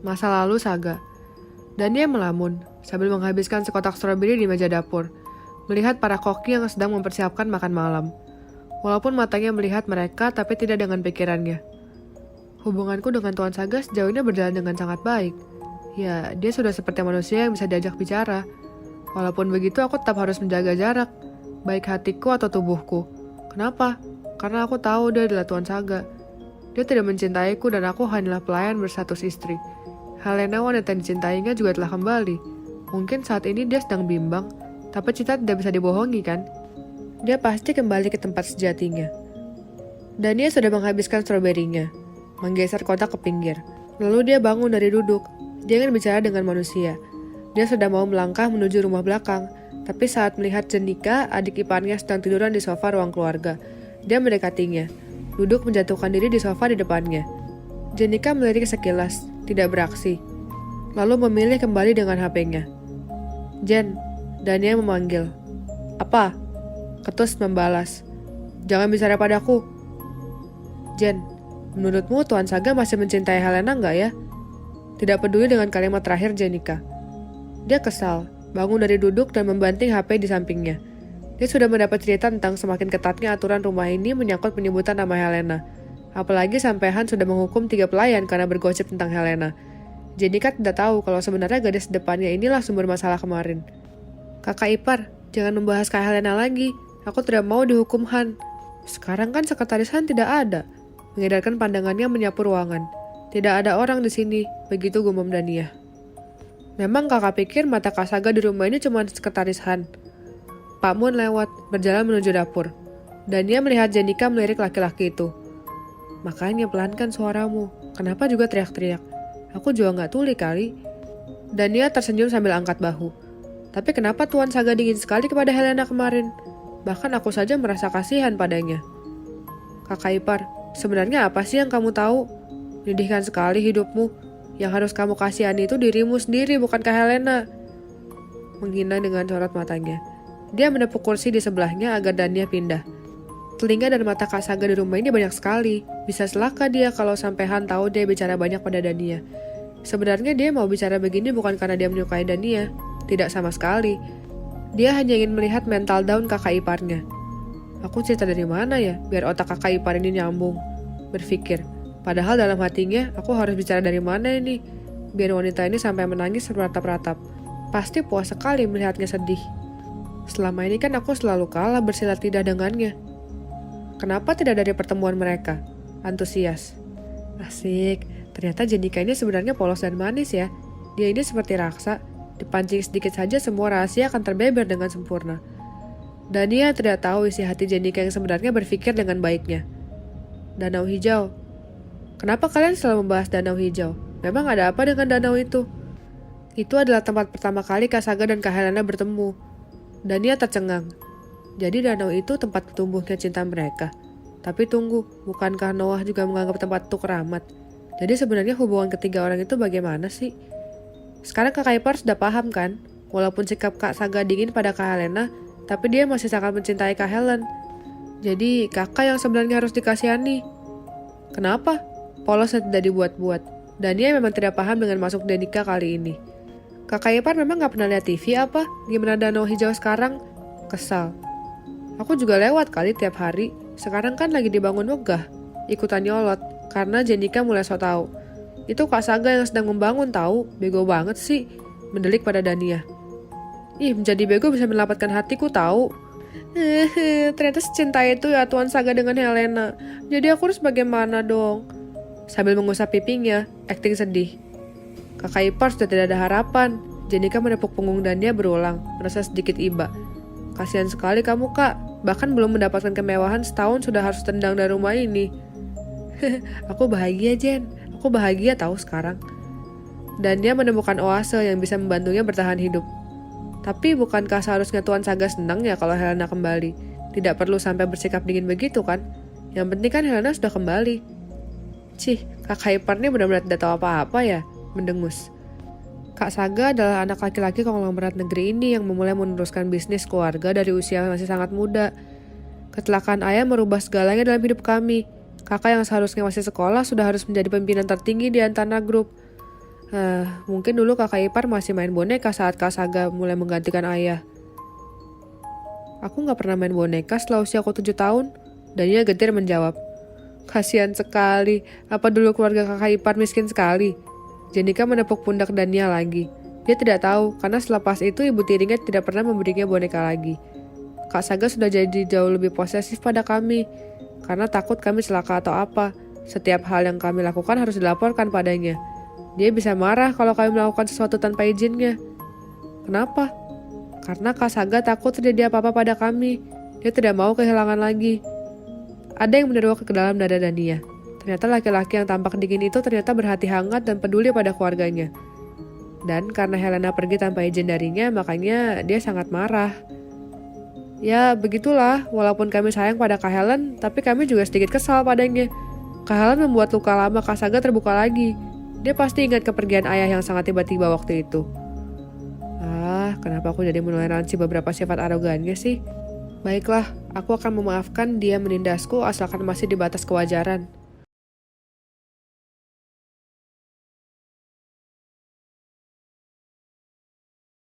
Masa lalu Saga. Dania melamun sambil menghabiskan sekotak stroberi di meja dapur, melihat para koki yang sedang mempersiapkan makan malam. Walaupun matanya melihat mereka, tapi tidak dengan pikirannya. Hubunganku dengan Tuan Saga sejauh ini berjalan dengan sangat baik. Ya, dia sudah seperti manusia yang bisa diajak bicara. Walaupun begitu, aku tetap harus menjaga jarak, baik hatiku atau tubuhku. Kenapa? Karena aku tahu dia adalah Tuan Saga. Dia tidak mencintaiku dan aku hanyalah pelayan berstatus istri. Helena, wanita yang dicintainya, juga telah kembali. Mungkin saat ini dia sedang bimbang, tapi cinta tidak bisa dibohongi kan? Dia pasti kembali ke tempat sejatinya. Dania sudah menghabiskan stroberinya, menggeser kotak ke pinggir. Lalu dia bangun dari duduk. Dia ingin bicara dengan manusia. Dia sudah mau melangkah menuju rumah belakang, tapi saat melihat Jenika, adik iparnya sedang tiduran di sofa ruang keluarga, dia mendekatinya, duduk menjatuhkan diri di sofa di depannya. Jenika melirik sekilas, tidak beraksi. Lalu memilih kembali dengan HP-nya. Jen, Dania memanggil. Apa? Ketus membalas. Jangan bicara padaku. Jen, menurutmu Tuan Saga masih mencintai Helena nggak ya? Tidak peduli dengan kalimat terakhir Jenika. Dia kesal, bangun dari duduk dan membanting HP di sampingnya. Dia sudah mendapat cerita tentang semakin ketatnya aturan rumah ini menyangkut penyebutan nama Helena. Apalagi sampai Han sudah menghukum 3 pelayan karena bergosip tentang Helena. Jenika tidak tahu kalau sebenarnya gadis depannya inilah sumber masalah kemarin. Kakak ipar, jangan membahas Kak Helena lagi. Aku tidak mau dihukum Han. Sekarang kan sekretaris Han tidak ada. Mengedarkan pandangannya menyapu ruangan. Tidak ada orang di sini, begitu gumam Dania. Memang kakak pikir mata Kak Saga di rumah ini cuma sekretaris Han. Pak Mun lewat, berjalan menuju dapur. Dania melihat Jenika melirik laki-laki itu. Makanya pelankan suaramu. Kenapa juga teriak-teriak? Aku juga nggak tuli kali. Dania tersenyum sambil angkat bahu. Tapi kenapa Tuan Saga dingin sekali kepada Helena kemarin? Bahkan aku saja merasa kasihan padanya. Kakak ipar, sebenarnya apa sih yang kamu tahu? Menyedihkan sekali hidupmu. Yang harus kamu kasihani itu dirimu sendiri, bukan Kak Helena. Menghina dengan sorot matanya. Dia menepuk kursi di sebelahnya agar Dania pindah. Telinga dan mata Kak Saga di rumah ini banyak sekali. Bisa celaka dia kalau sampai Han tahu dia bicara banyak pada Dania. Sebenarnya dia mau bicara begini bukan karena dia menyukai Dania. Tidak sama sekali. Dia hanya ingin melihat mental down kakak iparnya. Aku cerita dari mana ya, biar otak kakak ipar ini nyambung? Berpikir. Padahal dalam hatinya, aku harus bicara dari mana ini? Biar wanita ini sampai menangis beratap-ratap. Pasti puas sekali melihatnya sedih. Selama ini kan aku selalu kalah bersilat lidah dengannya. Kenapa tidak dari pertemuan mereka? Antusias. Asik, ternyata Jenika ini sebenarnya polos dan manis ya. Dia ini seperti raksa. Dipancing sedikit saja semua rahasia akan terbeber dengan sempurna. Dania tidak tahu isi hati Jenika yang sebenarnya berpikir dengan baiknya. Danau hijau. Kenapa kalian selalu membahas danau hijau? Memang ada apa dengan danau itu? Itu adalah tempat pertama kali Kak Saga dan Kak Helena bertemu. Dania tercengang. Jadi danau itu tempat tumbuhnya cinta mereka. Tapi tunggu, bukankah Noah juga menganggap tempat itu keramat? Jadi sebenarnya hubungan ketiga orang itu bagaimana sih? Sekarang Kakak ipar sudah paham kan? Walaupun sikap Kak Saga dingin pada Kak Helena, tapi dia masih sangat mencintai Kak Helen. Jadi kakak yang sebenarnya harus dikasihani. Kenapa? Polosnya tidak dibuat-buat. Dania memang tidak paham dengan masuk Jenika kali ini. Kakak ipar memang gak pernah lihat TV apa? Gimana danau hijau sekarang? Kesal. Aku juga lewat kali tiap hari. Sekarang kan lagi dibangun megah. Ikutan nyolot, karena Jenika mulai so tau. Itu Kak Saga yang sedang membangun tahu. Bego banget sih. Mendelik pada Dania. Ih, menjadi bego bisa mendapatkan hatiku tahu. Ternyata secinta itu ya Tuan Saga dengan Helena. Jadi aku harus bagaimana dong? Sambil mengusap pipinya, akting sedih. Kakak ipar sudah tidak ada harapan. Jenika menepuk punggung Dania berulang, merasa sedikit iba. Kasihan sekali kamu kak, bahkan belum mendapatkan kemewahan setahun sudah harus tendang dari rumah ini. Aku bahagia Jen, aku bahagia tahu sekarang. Dan dia menemukan oase yang bisa membantunya bertahan hidup. Tapi bukankah seharusnya Tuan Saga senang ya kalau Helena kembali? Tidak perlu sampai bersikap dingin begitu kan? Yang penting kan Helena sudah kembali. Cih, kakak iparnya benar-benar tidak tahu apa-apa ya, mendengus. Kak Saga adalah anak laki-laki konglomerat negeri ini yang memulai meneruskan bisnis keluarga dari usia masih sangat muda. Kecelakaan ayah merubah segalanya dalam hidup kami. Kakak yang seharusnya masih sekolah sudah harus menjadi pimpinan tertinggi di Antana Group. Mungkin dulu kakak ipar masih main boneka saat Kak Saga mulai menggantikan ayah. Aku gak pernah main boneka setelah usia aku 7 tahun. Dania getir menjawab. Kasihan sekali, apa dulu keluarga kakak ipar miskin sekali? Jenika menepuk pundak Dania lagi. Dia tidak tahu, karena selepas itu ibu tirinya tidak pernah memberinya boneka lagi. Kak Saga sudah jadi jauh lebih posesif pada kami, karena takut kami celaka atau apa. Setiap hal yang kami lakukan harus dilaporkan padanya. Dia bisa marah kalau kami melakukan sesuatu tanpa izinnya. Kenapa? Karena Kak Saga takut terjadi apa-apa pada kami. Dia tidak mau kehilangan lagi. Ada yang meneruak ke dalam dada Dania. Ternyata laki-laki yang tampak dingin itu ternyata berhati hangat dan peduli pada keluarganya. Dan karena Helena pergi tanpa izin darinya, makanya dia sangat marah. Ya, begitulah. Walaupun kami sayang pada Kak Helen, tapi kami juga sedikit kesal padanya. Kak Helen membuat luka lama Kak Saga terbuka lagi. Dia pasti ingat kepergian ayah yang sangat tiba-tiba waktu itu. Kenapa aku jadi menoleransi beberapa sifat arogannya sih? Baiklah, aku akan memaafkan dia menindasku asalkan masih di batas kewajaran.